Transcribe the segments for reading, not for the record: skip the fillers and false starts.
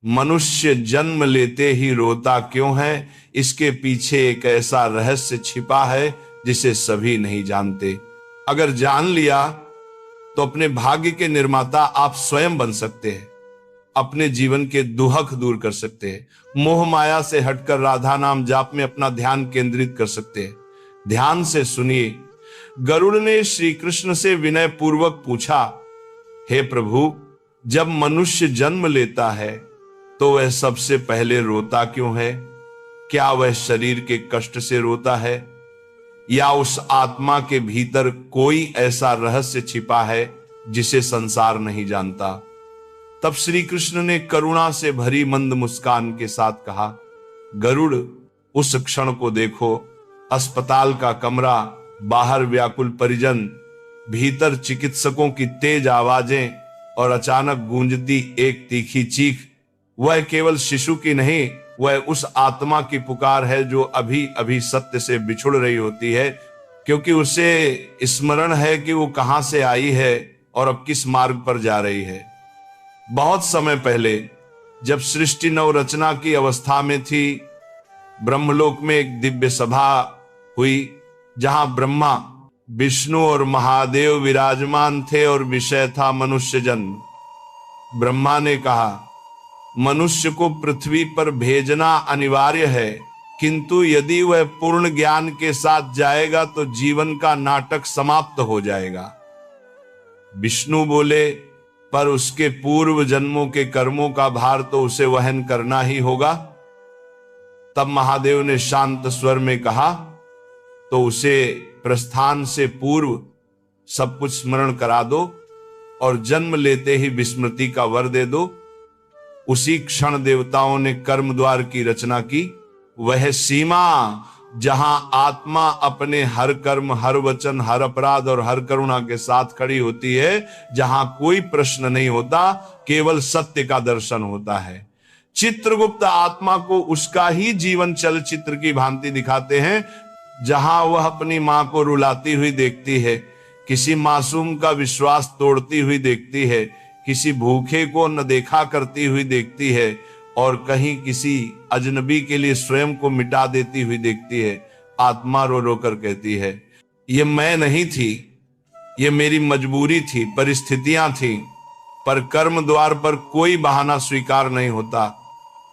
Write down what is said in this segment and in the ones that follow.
मनुष्य जन्म लेते ही रोता क्यों है, इसके पीछे एक ऐसा रहस्य छिपा है जिसे सभी नहीं जानते। अगर जान लिया तो अपने भाग्य के निर्माता आप स्वयं बन सकते हैं, अपने जीवन के दुहक दूर कर सकते हैं, मोह माया से हटकर राधा नाम जाप में अपना ध्यान केंद्रित कर सकते हैं। ध्यान से सुनिए। गरुड़ ने श्री कृष्ण से विनय पूर्वक पूछा, हे प्रभु, जब मनुष्य जन्म लेता है तो वह सबसे पहले रोता क्यों है? क्या वह शरीर के कष्ट से रोता है या उस आत्मा के भीतर कोई ऐसा रहस्य छिपा है जिसे संसार नहीं जानता? तब श्री कृष्ण ने करुणा से भरी मंद मुस्कान के साथ कहा, गरुड़, उस क्षण को देखो। अस्पताल का कमरा, बाहर व्याकुल परिजन, भीतर चिकित्सकों की तेज आवाजें और अचानक गूंजती एक तीखी चीख। वह केवल शिशु की नहीं, वह उस आत्मा की पुकार है जो अभी अभी सत्य से बिछुड़ रही होती है, क्योंकि उसे स्मरण है कि वो कहां से आई है और अब किस मार्ग पर जा रही है। बहुत समय पहले जब सृष्टि नवरचना की अवस्था में थी, ब्रह्मलोक में एक दिव्य सभा हुई जहां ब्रह्मा, विष्णु और महादेव विराजमान थे और विषय था मनुष्य जन्म। ब्रह्मा ने कहा, मनुष्य को पृथ्वी पर भेजना अनिवार्य है, किंतु यदि वह पूर्ण ज्ञान के साथ जाएगा तो जीवन का नाटक समाप्त हो जाएगा। विष्णु बोले, पर उसके पूर्व जन्मों के कर्मों का भार तो उसे वहन करना ही होगा। तब महादेव ने शांत स्वर में कहा, तो उसे प्रस्थान से पूर्व सब कुछ स्मरण करा दो और जन्म लेते ही विस्मृति का वर दे दो। उसी क्षण देवताओं ने कर्म द्वार की रचना की, वह सीमा जहां आत्मा अपने हर कर्म, हर वचन, हर अपराध और हर करुणा के साथ खड़ी होती है, जहां कोई प्रश्न नहीं होता, केवल सत्य का दर्शन होता है। चित्रगुप्त आत्मा को उसका ही जीवन चलचित्र की भांति दिखाते हैं, जहां वह अपनी मां को रुलाती हुई देखती है, किसी मासूम का विश्वास तोड़ती हुई देखती है, किसी भूखे को न देखा करती हुई देखती है और कहीं किसी अजनबी के लिए स्वयं को मिटा देती हुई देखती है। आत्मा रो रो कर कहती है, ये मैं नहीं थी, ये मेरी मजबूरी थी, परिस्थितियां थी, पर कर्म द्वार पर कोई बहाना स्वीकार नहीं होता।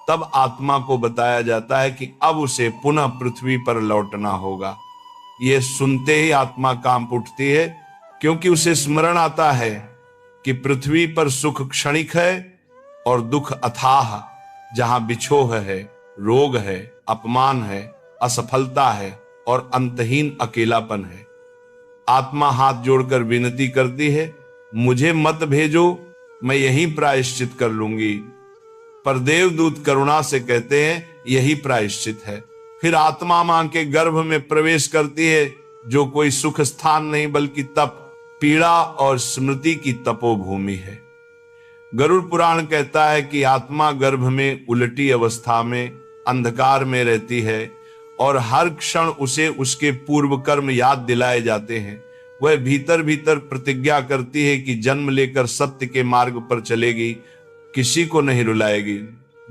तब आत्मा को बताया जाता है कि अब उसे पुनः पृथ्वी पर लौटना होगा। यह सुनते ही आत्मा कांप उठती है, क्योंकि उसे स्मरण आता है कि पृथ्वी पर सुख क्षणिक है और दुख अथाह, जहां बिछोह है, रोग है, अपमान है, असफलता है और अंतहीन अकेलापन है। आत्मा हाथ जोड़कर विनती करती है, मुझे मत भेजो, मैं यहीं प्रायश्चित कर लूंगी। पर देवदूत करुणा से कहते हैं, यही प्रायश्चित है। फिर आत्मा मां के गर्भ में प्रवेश करती है, जो कोई सुख स्थान नहीं बल्कि तप, पीड़ा और स्मृति की तपोभूमि है। गरुड़ पुराण कहता है कि आत्मा गर्भ में उलटी अवस्था में अंधकार में रहती है और हर क्षण उसे उसके पूर्व कर्म याद दिलाए जाते हैं। वह भीतर भीतर प्रतिज्ञा करती है कि जन्म लेकर सत्य के मार्ग पर चलेगी, किसी को नहीं रुलाएगी,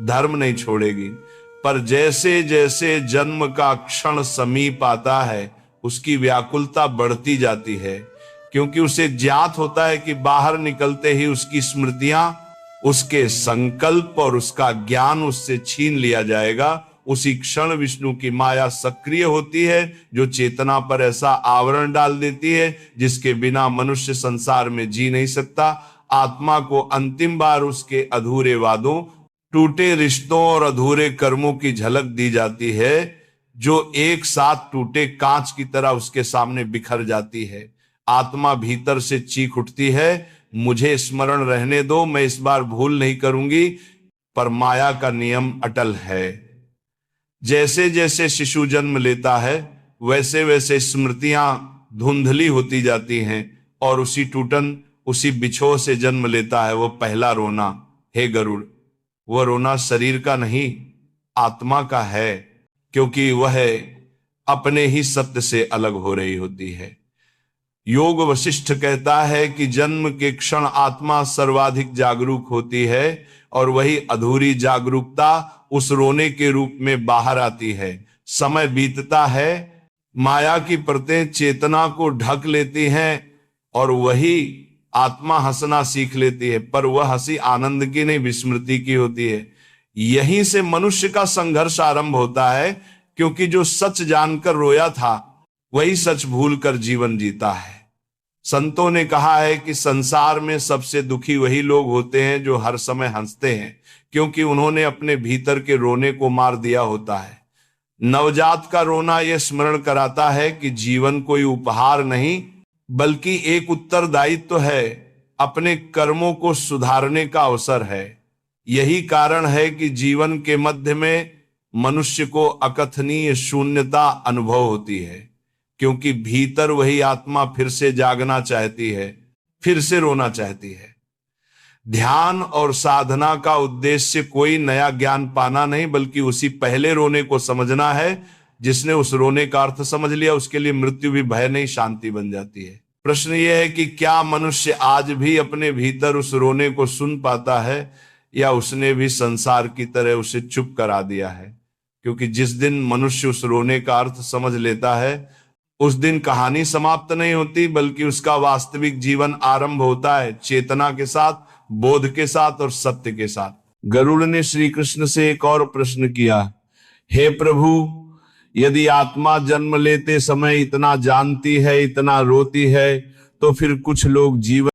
धर्म नहीं छोड़ेगी। पर जैसे जैसे जन्म का क्षण समीप आता है, उसकी व्याकुलता बढ़ती जाती है, क्योंकि उसे ज्ञात होता है कि बाहर निकलते ही उसकी स्मृतियां, उसके संकल्प और उसका ज्ञान उससे छीन लिया जाएगा। उसी क्षण विष्णु की माया सक्रिय होती है, जो चेतना पर ऐसा आवरण डाल देती है जिसके बिना मनुष्य संसार में जी नहीं सकता। आत्मा को अंतिम बार उसके अधूरे वादों, टूटे रिश्तों और अधूरे कर्मों की झलक दी जाती है, जो एक साथ टूटे कांच की तरह उसके सामने बिखर जाती है। आत्मा भीतर से चीख उठती है, मुझे स्मरण रहने दो, मैं इस बार भूल नहीं करूंगी। पर माया का नियम अटल है। जैसे जैसे शिशु जन्म लेता है, वैसे वैसे स्मृतियां धुंधली होती जाती हैं और उसी टूटन, उसी बिछोह से जन्म लेता है वो पहला रोना। हे गरुड़, वह रोना शरीर का नहीं, आत्मा का है, क्योंकि वह अपने ही सत्य से अलग हो रही होती है। योग वशिष्ठ कहता है कि जन्म के क्षण आत्मा सर्वाधिक जागरूक होती है और वही अधूरी जागरूकता उस रोने के रूप में बाहर आती है। समय बीतता है, माया की परतें चेतना को ढक लेती हैं और वही आत्मा हंसना सीख लेती है, पर वह हंसी आनंद की नहीं, विस्मृति की होती है। यहीं से मनुष्य का संघर्ष आरंभ होता है, क्योंकि जो सच जानकर रोया था वही सच भूलकर जीवन जीता है। संतों ने कहा है कि संसार में सबसे दुखी वही लोग होते हैं जो हर समय हंसते हैं, क्योंकि उन्होंने अपने भीतर के रोने को मार दिया होता है। नवजात का रोना यह स्मरण कराता है कि जीवन कोई उपहार नहीं बल्कि एक उत्तरदायित्व है, अपने कर्मों को सुधारने का अवसर है। यही कारण है कि जीवन के मध्य में मनुष्य को अकथनीय शून्यता अनुभव होती है, क्योंकि भीतर वही आत्मा फिर से जागना चाहती है, फिर से रोना चाहती है। ध्यान और साधना का उद्देश्य कोई नया ज्ञान पाना नहीं, बल्कि उसी पहले रोने को समझना है। जिसने उस रोने का अर्थ समझ लिया उसके लिए मृत्यु भी भय नहीं, शांति बन जाती है। प्रश्न यह है कि क्या मनुष्य आज भी अपने भीतर उस रोने को सुन पाता है, या उसने भी संसार की तरह उसे चुप करा दिया है? क्योंकि जिस दिन मनुष्य उस रोने का अर्थ समझ लेता है उस दिन कहानी समाप्त नहीं होती, बल्कि उसका वास्तविक जीवन आरंभ होता है, चेतना के साथ, बोध के साथ और सत्य के साथ। गरुड़ ने श्री कृष्ण से एक और प्रश्न किया, हे प्रभु, यदि आत्मा जन्म लेते समय इतना जानती है, इतना रोती है, तो फिर कुछ लोग जीवन